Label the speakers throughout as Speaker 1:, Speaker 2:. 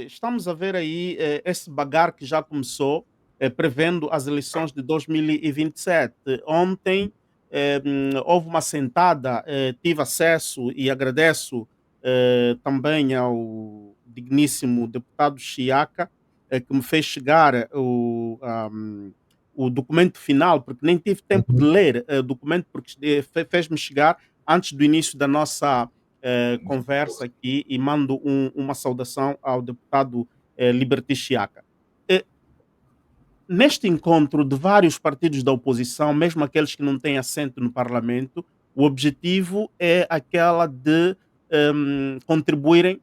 Speaker 1: Estamos a ver aí esse bagar que já começou, prevendo as eleições de 2027. Ontem houve uma sentada, tive acesso e agradeço também ao digníssimo deputado Chiaca, que me fez chegar o documento final, porque nem tive tempo de
Speaker 2: Uhum.
Speaker 1: ler o documento, porque fez-me chegar antes do início da nossa conversa aqui e mando uma saudação ao deputado Liberty Chiaca. Eh, Neste encontro de vários partidos da oposição, mesmo aqueles que não têm assento no Parlamento, o objetivo é aquela de contribuírem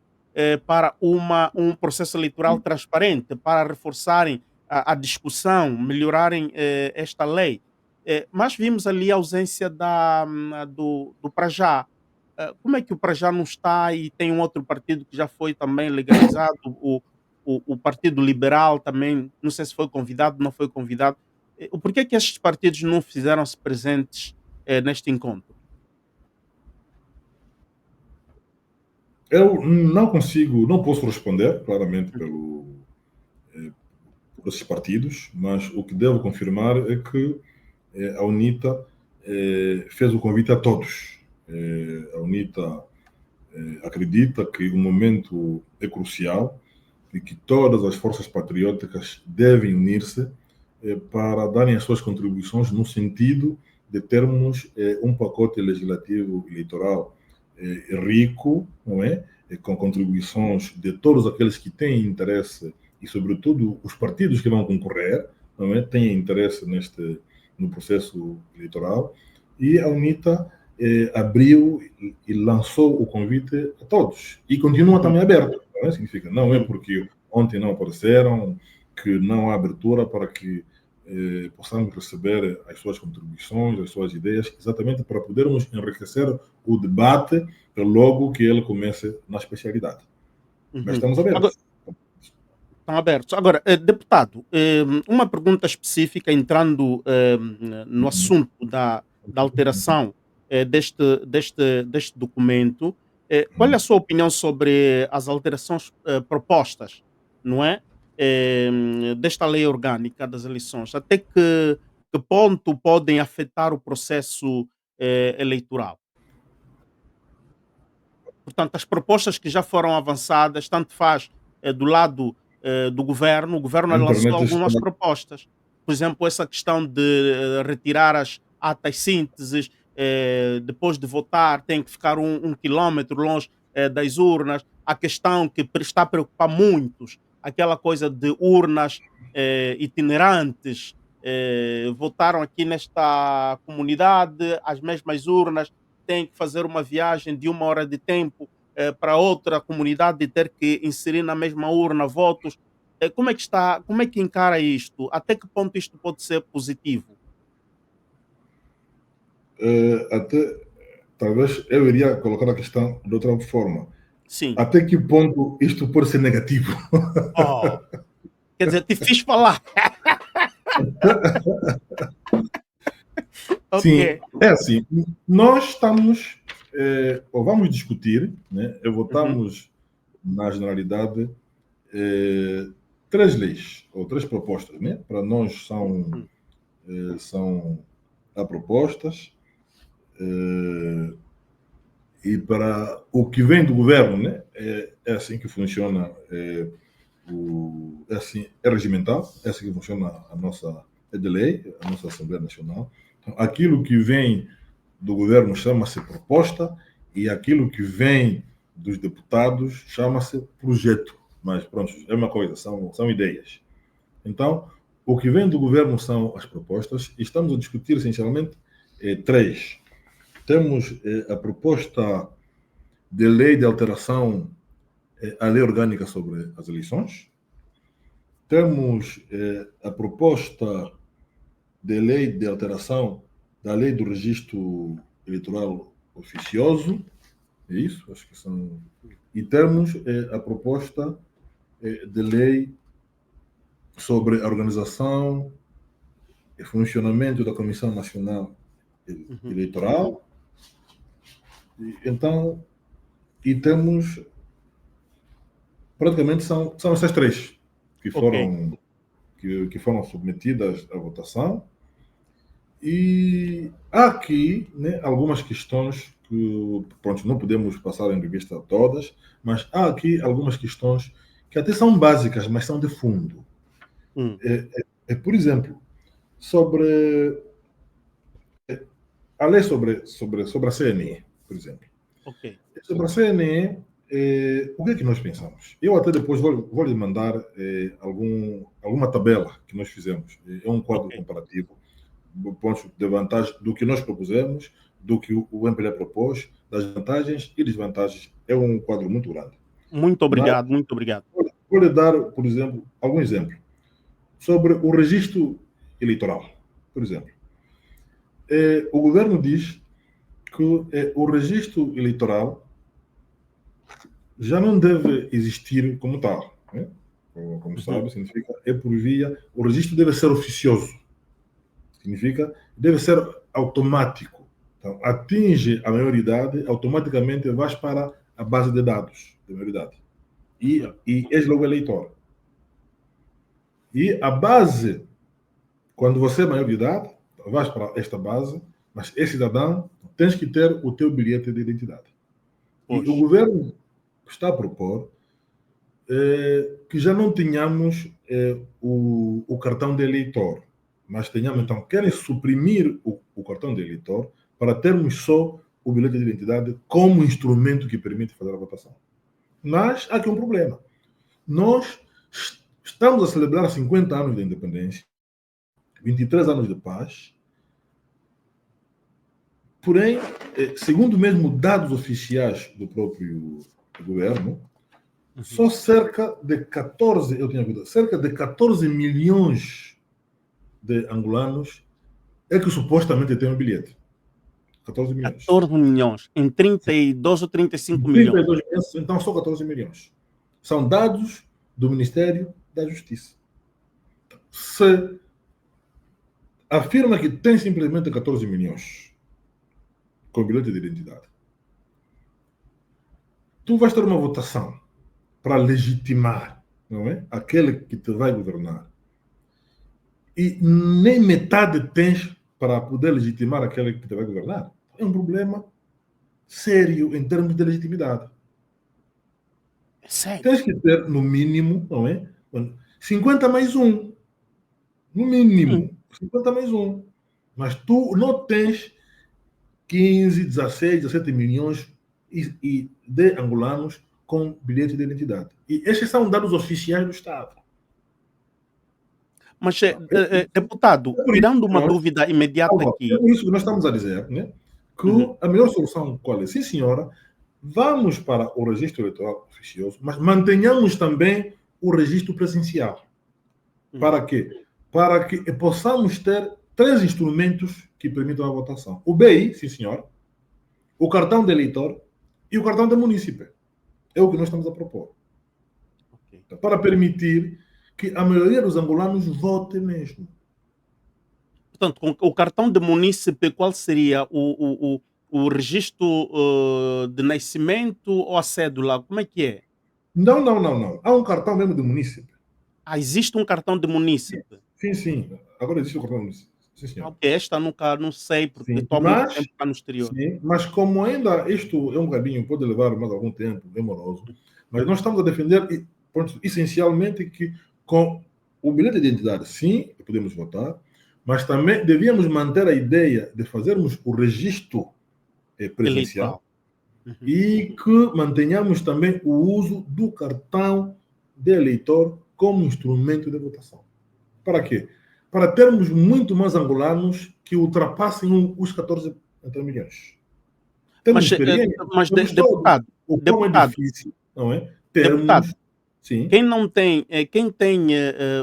Speaker 1: para um processo eleitoral transparente, para reforçarem a discussão, melhorarem esta lei. Mas vimos ali a ausência do Prajá. Como é que o Prajá não está e tem um outro partido que já foi também legalizado, o Partido Liberal também, não sei se foi convidado, não foi convidado. O porquê que estes partidos não fizeram-se presentes neste encontro?
Speaker 2: Eu não consigo, não posso responder claramente
Speaker 1: Uhum,
Speaker 2: por esses partidos, mas o que devo confirmar é que a UNITA fez o convite a todos. A UNITA acredita que o momento é crucial e que todas as forças patrióticas devem unir-se para darem as suas contribuições no sentido de termos um pacote legislativo eleitoral rico, não é? Com contribuições de todos aqueles que têm interesse e, sobretudo, os partidos que vão concorrer, não é? Têm interesse no processo eleitoral. E a UNITA abriu e lançou o convite a todos. E continua
Speaker 1: uhum,
Speaker 2: também aberto. Não é? Significa, não é
Speaker 1: uhum,
Speaker 2: porque ontem não apareceram, que não há abertura para que possamos receber as suas contribuições, as suas ideias, exatamente para podermos enriquecer o debate logo que ele comece na especialidade. Mas
Speaker 1: uhum.
Speaker 2: estamos
Speaker 1: Agora,
Speaker 2: abertos.
Speaker 1: estão abertos. Agora, deputado, uma pergunta específica entrando no assunto da alteração deste documento. Qual é a sua opinião sobre as alterações propostas, não é? Desta lei orgânica das eleições? Até que ponto podem afetar o processo eleitoral? Portanto, as propostas que já foram avançadas, tanto faz do lado do governo, o governo
Speaker 2: A
Speaker 1: lançou
Speaker 2: internet está.
Speaker 1: algumas propostas. Por exemplo, essa questão de retirar as atas sínteses, depois de votar, tem que ficar um quilômetro longe das urnas. A questão que está a preocupar muitos, aquela coisa de urnas itinerantes. Votaram aqui nesta comunidade, as mesmas urnas têm que fazer uma viagem de 1 hora de tempo para outra comunidade e ter que inserir na mesma urna votos. Como é que está? Como é que encara isto? Até que ponto isto pode ser positivo?
Speaker 2: Até, talvez eu iria colocar a questão de outra forma.
Speaker 1: Sim.
Speaker 2: Até que ponto isto pode ser negativo?
Speaker 1: Oh, quer dizer, te fiz falar.
Speaker 2: Sim,
Speaker 1: Ok.
Speaker 2: é assim. Nós estamos, ou vamos discutir, né?
Speaker 1: Uhum,
Speaker 2: Votamos, na generalidade, eh, três leis, ou três propostas, né? Para nós
Speaker 1: uhum,
Speaker 2: são propostas, eh, e para o que vem do governo, né? É assim que funciona, é assim, é regimental, é assim que funciona a nossa é de lei, a nossa Assembleia Nacional. Então, aquilo que vem do governo chama-se proposta e aquilo que vem dos deputados chama-se projeto. Mas pronto, é uma coisa, são ideias. Então, o que vem do governo são as propostas e estamos a discutir essencialmente três. Temos a proposta de lei de alteração à lei orgânica sobre as eleições. Temos a proposta de lei de alteração da lei do registro eleitoral oficioso. É isso? Acho que são. E temos a proposta de lei sobre a organização e funcionamento da Comissão Nacional
Speaker 1: uhum,
Speaker 2: Eleitoral. Então, e temos praticamente são essas três que
Speaker 1: Ok.
Speaker 2: foram, que foram submetidas à votação. E há aqui, né, algumas questões que, pronto, não podemos passar em revista todas, mas há aqui algumas questões que até são básicas, mas são de fundo.
Speaker 1: Hum,
Speaker 2: Por exemplo, sobre a lei sobre a CNE, por exemplo.
Speaker 1: ok.
Speaker 2: Sobre a CNE, o que é que nós pensamos? Eu até depois vou lhe mandar alguma tabela que nós fizemos. É um quadro
Speaker 1: Ok.
Speaker 2: comparativo pontos de vantagem do que nós propusemos, do que o MPLA propôs, das vantagens e desvantagens. É um quadro muito grande.
Speaker 1: Muito
Speaker 2: Mas
Speaker 1: obrigado, muito obrigado.
Speaker 2: vou lhe dar, por exemplo, algum exemplo sobre o registro eleitoral. Por exemplo, o governo diz que o registro eleitoral já não deve existir como tal. Né? Como
Speaker 1: Uhum.
Speaker 2: sabe, significa é por via. O registro deve ser oficioso. Significa deve ser automático. Então, atinge a maioridade, automaticamente vais para a base de dados da maioridade. E és logo eleitor. E a base, quando você é maior de idade, vais para esta base, mas é cidadão, tens que ter o teu bilhete de identidade. E o
Speaker 1: Pois.
Speaker 2: governo está a propor que já não tenhamos o cartão de eleitor, mas tenhamos, então, querem suprimir o cartão de eleitor para termos só o bilhete de identidade como instrumento que permite fazer a votação. Mas há aqui um problema. Nós estamos a celebrar 50 anos da independência, 23 anos de paz, porém, segundo mesmo dados oficiais do próprio governo, só cerca de 14, eu tinha visto, cerca de 14 milhões de angolanos é que supostamente tem um bilhete. 14 milhões.
Speaker 1: 14 milhões em 32 ou 35 milhões.
Speaker 2: 32 milhões, então só 14 milhões. São dados do Ministério da Justiça. Se afirma que tem simplesmente 14 milhões com bilhete de identidade, tu vais ter uma votação para legitimar, não é? Aquele que te vai governar. E nem metade tens para poder legitimar aquele que te vai governar. É um problema sério em termos de legitimidade.
Speaker 1: É sério.
Speaker 2: Tens que ter, no mínimo, não é? 50 mais um. No mínimo. 50 mais um. Mas tu não tens 15, 16, 17 milhões de angolanos com bilhete de identidade. E estes são dados oficiais do Estado.
Speaker 1: Mas,
Speaker 2: É
Speaker 1: deputado,
Speaker 2: por isso
Speaker 1: tirando
Speaker 2: que
Speaker 1: uma
Speaker 2: nós,
Speaker 1: dúvida imediata
Speaker 2: é
Speaker 1: aqui.
Speaker 2: por isso que nós estamos a dizer, né, que
Speaker 1: Uhum.
Speaker 2: a melhor solução qual é? Sim, senhora, vamos para o registro eleitoral oficioso, mas mantenhamos também o registro presencial. Para quê? Para que possamos ter três instrumentos que permitam a votação. O BI, sim senhor, o cartão de eleitor e o cartão de munícipe. É o que nós estamos a propor.
Speaker 1: Okay.
Speaker 2: Para permitir que a maioria dos angolanos vote mesmo.
Speaker 1: Portanto, com o cartão de munícipe, qual seria o registro de nascimento ou a cédula? Como é que é?
Speaker 2: Não, não, não, não. Há um cartão mesmo de munícipe.
Speaker 1: Ah, existe um cartão de munícipe.
Speaker 2: Sim, sim. Agora existe o cartão de munícipe. Sim,
Speaker 1: Ah,
Speaker 2: senhor.
Speaker 1: ok, esta nunca, não sei, porque
Speaker 2: Sim,
Speaker 1: estou há muito tempo cá no exterior.
Speaker 2: mas como ainda isto é um bocadinho, pode levar mais algum tempo, demoroso, mas nós estamos a defender, pronto, essencialmente, que com o bilhete de identidade, sim, podemos votar, mas também devíamos manter a ideia de fazermos o registro presencial
Speaker 1: Eleitoral. Uhum.
Speaker 2: e que mantenhamos também o uso do cartão de eleitor como instrumento de votação. Para quê? Para termos muito mais angolanos que ultrapassem os 14 milhões. Temos
Speaker 1: Mas,
Speaker 2: experiência, temos todos
Speaker 1: deputado,
Speaker 2: o quão é
Speaker 1: deputado,
Speaker 2: difícil, não é?
Speaker 1: deputado,
Speaker 2: Termos, sim.
Speaker 1: quem não tem, quem tem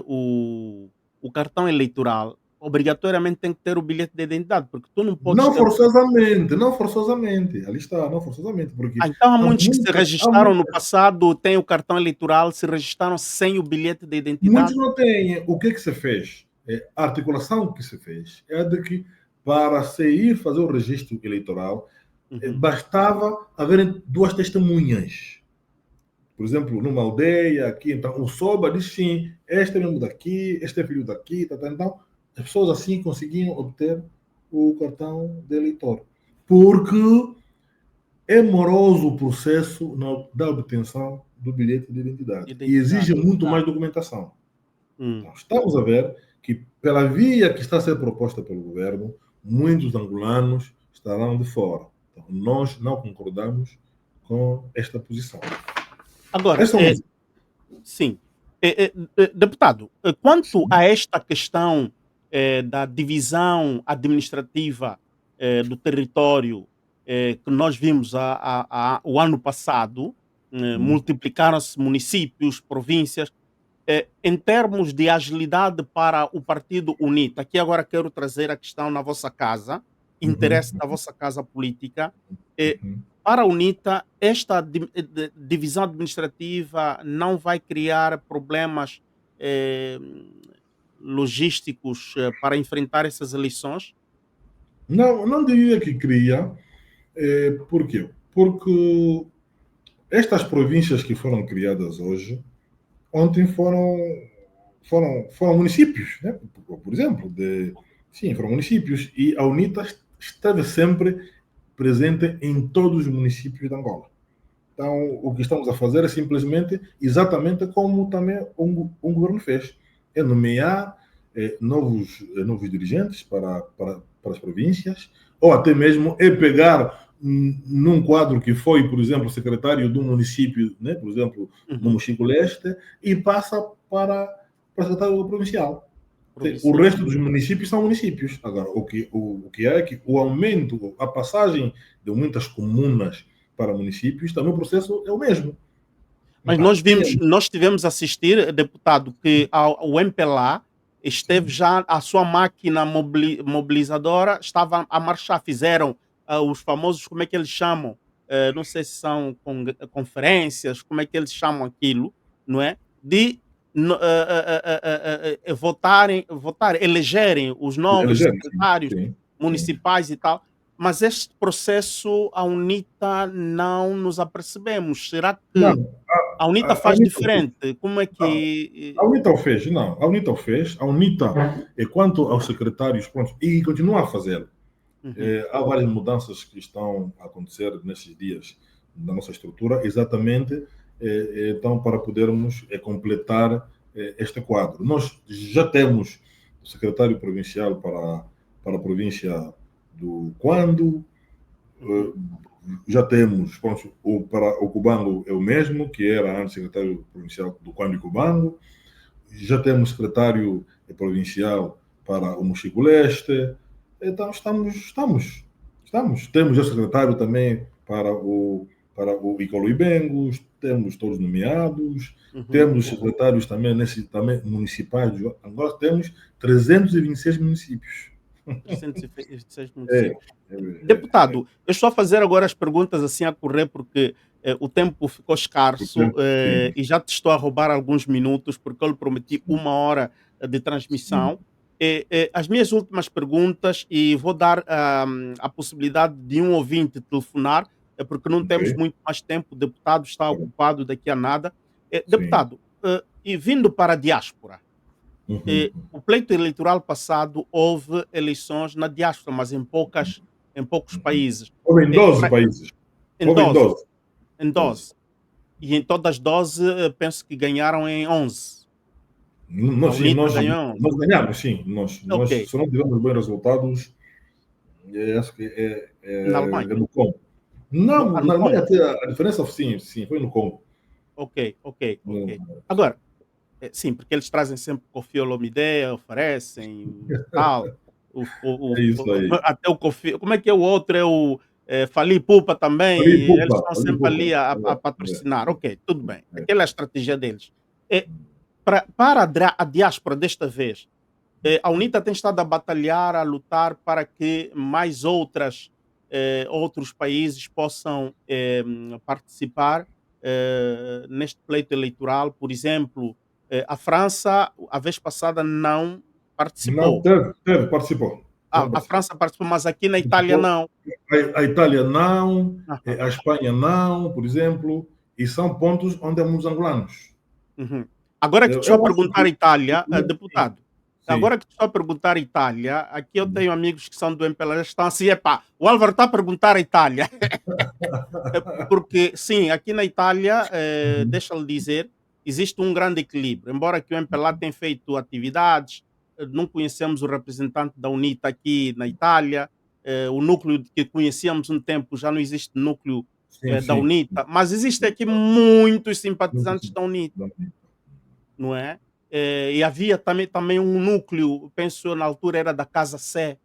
Speaker 1: o cartão eleitoral, obrigatoriamente tem que ter o bilhete de identidade, porque tu não podes
Speaker 2: Não
Speaker 1: ter.
Speaker 2: forçosamente, não forçosamente. Ali está, não forçosamente, porque
Speaker 1: Ah, então há
Speaker 2: há
Speaker 1: muitos que se
Speaker 2: há
Speaker 1: registaram no passado, têm o cartão eleitoral, se registaram sem o bilhete de
Speaker 2: muitos
Speaker 1: identidade.
Speaker 2: não têm. O que se fez? A articulação que se fez é de que, para se ir fazer o registro eleitoral,
Speaker 1: Uhum.
Speaker 2: bastava haver duas testemunhas. por exemplo, numa aldeia aqui, então o Soba diz sim, este é mesmo daqui, este é filho daqui, tá. Então as pessoas assim conseguiam obter o cartão de eleitor. Porque é moroso o processo da obtenção do bilhete de identidade e
Speaker 1: Identidade.
Speaker 2: exige muito
Speaker 1: Exato.
Speaker 2: mais documentação.
Speaker 1: Hum.
Speaker 2: Então, estamos a ver que, pela via que está a ser proposta pelo governo, muitos angolanos estarão de fora. Então, nós não concordamos com esta posição.
Speaker 1: Agora,
Speaker 2: Esta é uma...
Speaker 1: sim. Deputado, quanto a esta questão da divisão administrativa do território que nós vimos o ano passado, multiplicaram-se municípios, províncias, em termos de agilidade para o Partido UNITA, aqui agora quero trazer a questão na vossa casa, interesse da vossa casa política, eh, para a UNITA, esta divisão administrativa não vai criar problemas eh, logísticos para enfrentar essas eleições?
Speaker 2: Não, não diria que cria. Por quê? Porque estas províncias que foram criadas hoje, ontem foram municípios, né? Por exemplo, sim, foram municípios, e a UNITA esteve sempre presente em todos os municípios de Angola. Então, o que estamos a fazer é simplesmente, exatamente como também um governo fez, é nomear novos dirigentes para as províncias, ou até mesmo é pegar num quadro que foi, por exemplo, secretário do município, né, por exemplo, no Mochico-Leste, e passa para secretário provincial. O resto dos municípios são municípios. Agora, o que é que o aumento, a passagem de muitas comunas para municípios, também o processo é o mesmo.
Speaker 1: Mas nós tivemos a assistir, deputado, que o MPLA esteve já, a sua máquina mobilizadora estava a marchar, fizeram os famosos, como é que eles chamam? Não sei se são conferências, como é que eles chamam aquilo, não é? De elegerem os novos secretários municipais e tal. Mas este processo, a UNITA não nos apercebemos. Será que a UNITA faz diferente? Como é que...
Speaker 2: A UNITA o fez, não. A UNITA o fez. A UNITA, quanto aos secretários, pronto, e continua a fazer. Há várias mudanças que estão a acontecer nesses dias na nossa estrutura, exatamente então, para podermos completar este quadro. Nós já temos o secretário provincial para a província do Quando, já temos, pronto, para o Cubango é o mesmo, que era antes secretário provincial do Quando e Cubango, já temos secretário provincial para o Mochico-Leste, então temos já secretário também para o Icolo Ibengos, temos todos nomeados, temos secretários também, também municipais, agora temos 326 municípios.
Speaker 1: 326 municípios. Deputado, eu estou a fazer agora as perguntas assim a correr porque o tempo ficou escasso e já te estou a roubar alguns minutos porque eu lhe prometi 1 hora de transmissão. As minhas últimas perguntas, e vou dar a possibilidade de um ouvinte telefonar, porque não temos muito mais tempo, o deputado está ocupado daqui a nada. Deputado, e vindo para a diáspora, o pleito eleitoral passado houve eleições na diáspora, mas em poucos países.
Speaker 2: Houve em 12 países.
Speaker 1: Em 12. E em todas as 12, penso que ganharam em 11.
Speaker 2: Nós ganhamos, sim. Nós só não tivemos bons resultados. Acho que
Speaker 1: na Alemanha.
Speaker 2: No Congo. Não, na Alemanha a diferença sim, foi no Congo.
Speaker 1: Ok. Agora, sim, porque eles trazem sempre Koffi Olomide, oferecem tal.
Speaker 2: É isso aí.
Speaker 1: Até o Koffi. Como é que é o outro? É o Fali Pupa também. Eles estão sempre ali a patrocinar. Ok, tudo bem. Aquela é a estratégia deles. Para a diáspora desta vez, a UNITA tem estado a batalhar, a lutar para que mais outros países possam participar neste pleito eleitoral. Por exemplo, a França, a vez passada, não participou.
Speaker 2: Não, participou.
Speaker 1: A França participou, mas aqui na Itália não.
Speaker 2: A Itália não, a Espanha não, por exemplo, e são pontos onde há muitos angolanos.
Speaker 1: Uhum. Agora que te estou a
Speaker 2: Eu acho
Speaker 1: perguntar
Speaker 2: que
Speaker 1: Itália, deputado,
Speaker 2: sim.
Speaker 1: agora que te estou a perguntar Itália, aqui eu tenho amigos que são do MPLA, estão assim, epá, o Álvaro está a perguntar a Itália. Porque, sim, aqui na Itália,
Speaker 2: Uhum.
Speaker 1: deixa-lhe dizer, existe um grande equilíbrio. Embora que o MPLA tenha feito atividades, não conhecemos o representante da UNITA aqui na Itália, o núcleo que conhecíamos um tempo já não existe núcleo
Speaker 2: Sim,
Speaker 1: da
Speaker 2: sim.
Speaker 1: UNITA, mas existem aqui muitos
Speaker 2: Muito
Speaker 1: simpatizantes
Speaker 2: sim.
Speaker 1: da UNITA, não é? E havia também um núcleo, penso eu, na altura era da Casa Sé.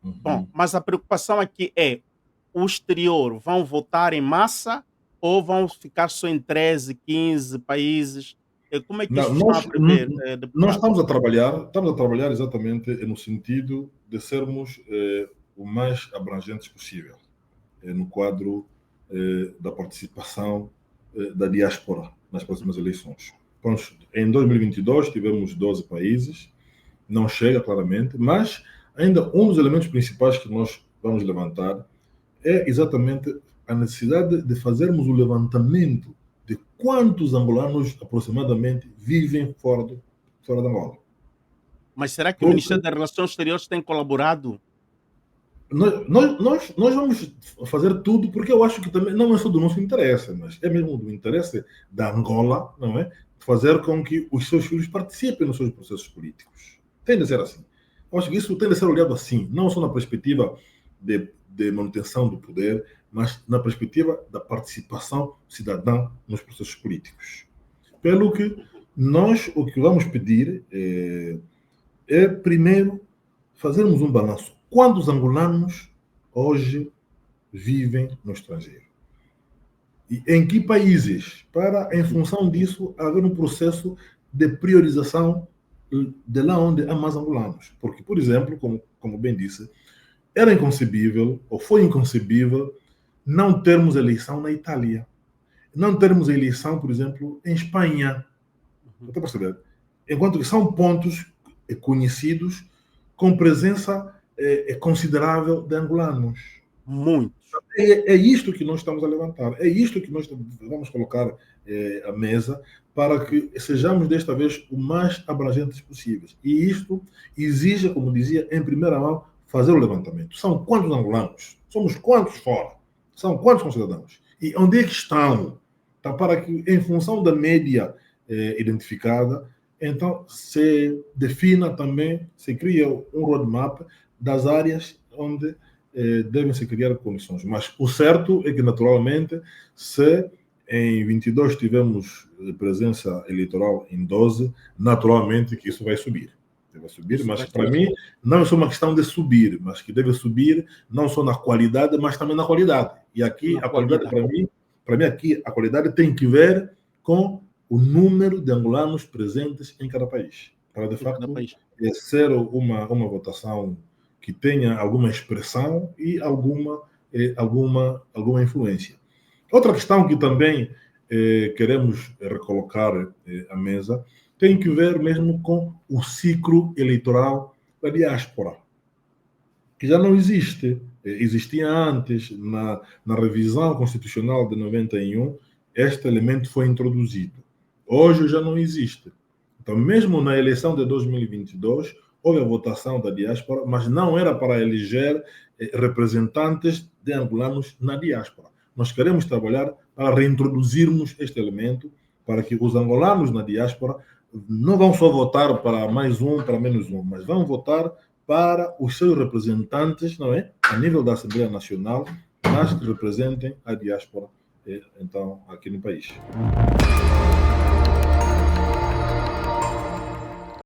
Speaker 1: Bom,
Speaker 2: Uhum.
Speaker 1: mas a preocupação aqui é o exterior vão votar em massa ou vão ficar só em 13, 15 países? Como é que
Speaker 2: Não,
Speaker 1: isto está a prever,
Speaker 2: nós
Speaker 1: deputado?
Speaker 2: estamos a trabalhar exatamente no sentido de sermos o mais abrangentes possível no quadro da participação da diáspora nas próximas eleições. Pronto, em 2022 tivemos 12 países, não chega claramente, mas ainda um dos elementos principais que nós vamos levantar é exatamente a necessidade de fazermos o levantamento de quantos angolanos aproximadamente vivem fora da Angola.
Speaker 1: Mas será que o
Speaker 2: Porque
Speaker 1: Ministério das Relações Exteriores tem colaborado?
Speaker 2: nós vamos fazer tudo, porque eu acho que também não é só do nosso interesse, mas é mesmo do interesse da Angola, não é? Fazer com que os seus filhos participem nos seus processos políticos. Tem de ser assim. Eu acho que isso tem de ser olhado assim, não só na perspectiva de manutenção do poder, mas na perspectiva da participação cidadã nos processos políticos. Pelo que nós o que vamos pedir é primeiro fazermos um balanço. Quantos angolanos hoje vivem no estrangeiro? E em que países? Para, em função disso, haver um processo de priorização de lá onde há mais angolanos. Porque, por exemplo, como bem disse, era inconcebível, ou foi inconcebível, não termos eleição na Itália. Não termos eleição, por exemplo, em Espanha.
Speaker 1: Uhum.
Speaker 2: Está a perceber? Enquanto que são pontos conhecidos com presença considerável de angolanos.
Speaker 1: Muitos.
Speaker 2: É isto que nós estamos a levantar, é isto que nós vamos colocar à mesa para que sejamos desta vez o mais abrangentes possíveis. E isto exige, como dizia, em primeira mão, fazer o levantamento. São quantos angolanos? Somos quantos fora? São quantos concidadãos? E onde é que estão? Tá, para que, em função da média identificada, então se defina também, se cria um roadmap das áreas onde devem se criar condições. Mas o certo é que, naturalmente, se em 22 tivemos presença eleitoral em 12, naturalmente que isso vai subir. Deve subir,
Speaker 1: Isso
Speaker 2: mas
Speaker 1: vai
Speaker 2: para
Speaker 1: subir.
Speaker 2: mim não é só uma questão de subir, mas que deve subir não só na qualidade, mas também na qualidade. E aqui
Speaker 1: Na
Speaker 2: a qualidade,
Speaker 1: qualidade.
Speaker 2: para mim aqui a qualidade tem que ver com o número de angolanos presentes em cada país, para de
Speaker 1: Em cada
Speaker 2: facto
Speaker 1: país.
Speaker 2: ser uma votação que tenha alguma expressão e alguma influência. Outra questão que também queremos recolocar à mesa tem que ver mesmo com o ciclo eleitoral da diáspora, que já não existe. Existia antes, na revisão constitucional de 91, este elemento foi introduzido. Hoje já não existe. Então, mesmo na eleição de 2022, houve a votação da diáspora, mas não era para eleger representantes de angolanos na diáspora. Nós queremos trabalhar para reintroduzirmos este elemento, para que os angolanos na diáspora não vão só votar para mais um, para menos um, mas vão votar para os seus representantes, não é? A nível da Assembleia Nacional, mas que representem a diáspora, então, aqui no país.